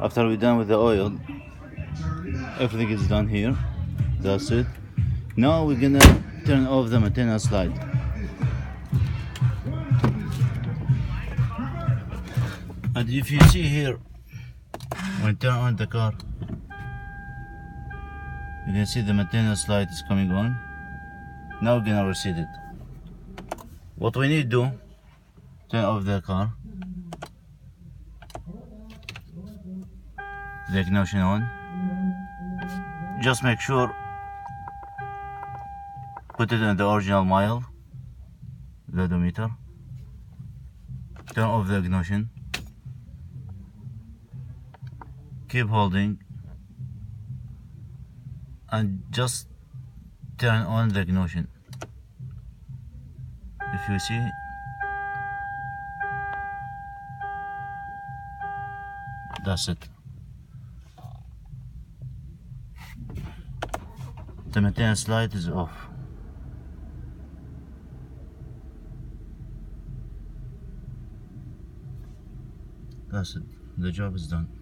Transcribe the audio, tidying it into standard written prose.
After we're done with the oil, everything is done here. That's it. Now we're gonna turn off the maintenance light. And if you see here, when I turn on the car, you can see the maintenance light is coming on. Now we're gonna reset it. What we need to do, turn off the car, the ignition on. Just make sure, put it in the original mile, the odometer. Turn off the ignition. Keep holding and just turn on the ignition. If you see, that's it. The maintenance light is off. That's it. The job is done.